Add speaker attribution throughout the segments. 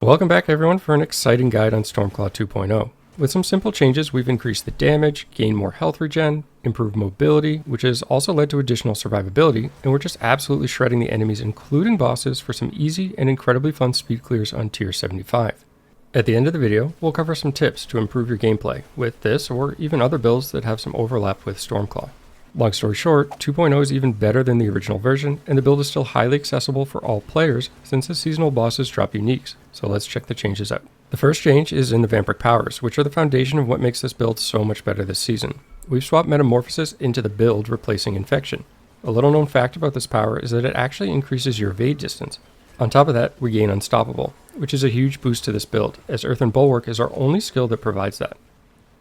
Speaker 1: Welcome back everyone for an exciting guide on Stormclaw 2.0. With some simple changes, we've increased the damage, gained more health regen, improved mobility, which has also led to additional survivability, and we're just absolutely shredding the enemies, including bosses, for some easy and incredibly fun speed clears on tier 75. At the end of the video, we'll cover some tips to improve your gameplay with this or even other builds that have some overlap with Stormclaw. Long story short, 2.0 is even better than the original version, and the build is still highly accessible for all players since the seasonal bosses drop uniques, so let's check the changes out. The first change is in the Vampiric Powers, which are the foundation of what makes this build so much better this season. We've swapped Metamorphosis into the build, replacing Infection. A little known fact about this power is that it actually increases your evade distance. On top of that, we gain Unstoppable, which is a huge boost to this build, as Earthen Bulwark is our only skill that provides that.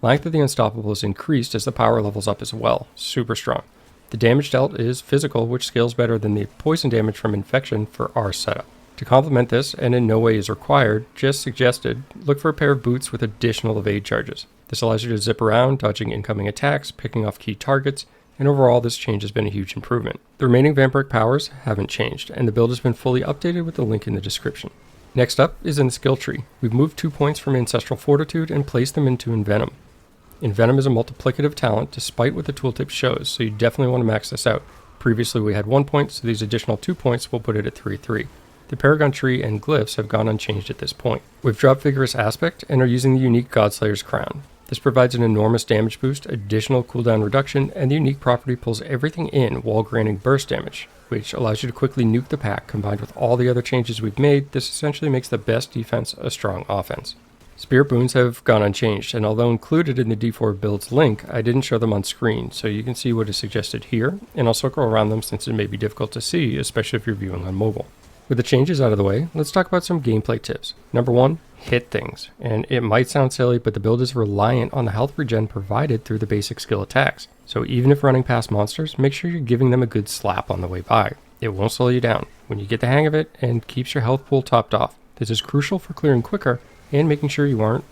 Speaker 1: Length of the Unstoppable is increased as the power levels up as well, super strong. The damage dealt is physical, which scales better than the poison damage from Infection for our setup. To complement this, and in no way is required, just suggested, look for a pair of boots with additional evade charges. This allows you to zip around, dodging incoming attacks, picking off key targets, and overall this change has been a huge improvement. The remaining Vampiric powers haven't changed, and the build has been fully updated with the link in the description. Next up is in the skill tree. We've moved 2 points from Ancestral Fortitude and placed them into Envenom. Envenom is a multiplicative talent despite what the tooltip shows, so you definitely want to max this out. Previously we had 1 point, so these additional 2 points will put it at 3-3. The Paragon Tree and glyphs have gone unchanged at this point. We've dropped Vigorous Aspect and are using the unique Godslayer's Crown. This provides an enormous damage boost, additional cooldown reduction, and the unique property pulls everything in while granting burst damage, which allows you to quickly nuke the pack. Combined with all the other changes we've made, this essentially makes the best defense a strong offense. Spirit Boons have gone unchanged, and although included in the D4 Build's link, I didn't show them on screen, so you can see what is suggested here, and I'll circle around them since it may be difficult to see, especially if you're viewing on mobile. With the changes out of the way, let's talk about some gameplay tips. Number 1, hit things. And it might sound silly, but the build is reliant on the health regen provided through the basic skill attacks. So even if running past monsters, make sure you're giving them a good slap on the way by. It won't slow you down when you get the hang of it and keeps your health pool topped off. This is crucial for clearing quicker and making sure you aren't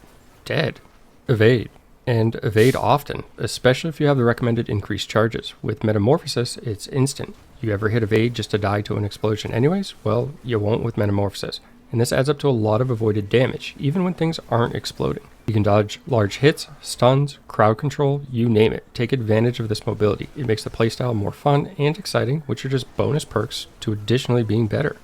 Speaker 1: dead. Evade. And evade often, especially if you have the recommended increased charges. With Metamorphosis, it's instant. You ever hit evade just to die to an explosion anyways? Well, you won't with Metamorphosis. And this adds up to a lot of avoided damage, even when things aren't exploding. You can dodge large hits, stuns, crowd control, you name it. Take advantage of this mobility. It makes the playstyle more fun and exciting, which are just bonus perks to additionally being better.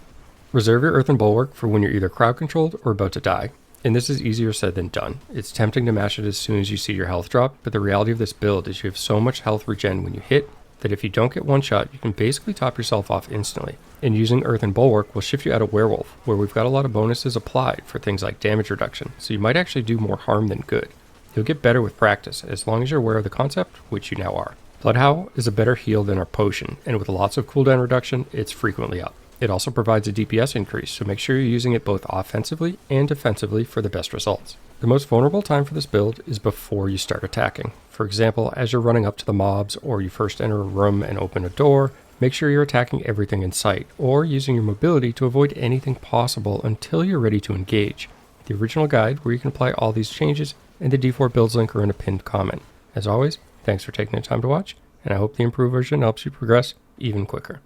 Speaker 1: Reserve your Earthen Bulwark for when you're either crowd controlled or about to die. And this is easier said than done. It's tempting to mash it as soon as you see your health drop, but the reality of this build is you have so much health regen when you hit that if you don't get one shot, you can basically top yourself off instantly. And using Earthen Bulwark will shift you out of Werewolf, where we've got a lot of bonuses applied for things like damage reduction, so you might actually do more harm than good. You'll get better with practice, as long as you're aware of the concept, which you now are. Blood Howl is a better heal than our potion, and with lots of cooldown reduction, it's frequently up. It also provides a DPS increase, so make sure you're using it both offensively and defensively for the best results. The most vulnerable time for this build is before you start attacking. For example, as you're running up to the mobs or you first enter a room and open a door, make sure you're attacking everything in sight, or using your mobility to avoid anything possible until you're ready to engage. The original guide, where you can apply all these changes, and the D4 Builds link are in a pinned comment. As always, thanks for taking the time to watch, and I hope the improved version helps you progress even quicker.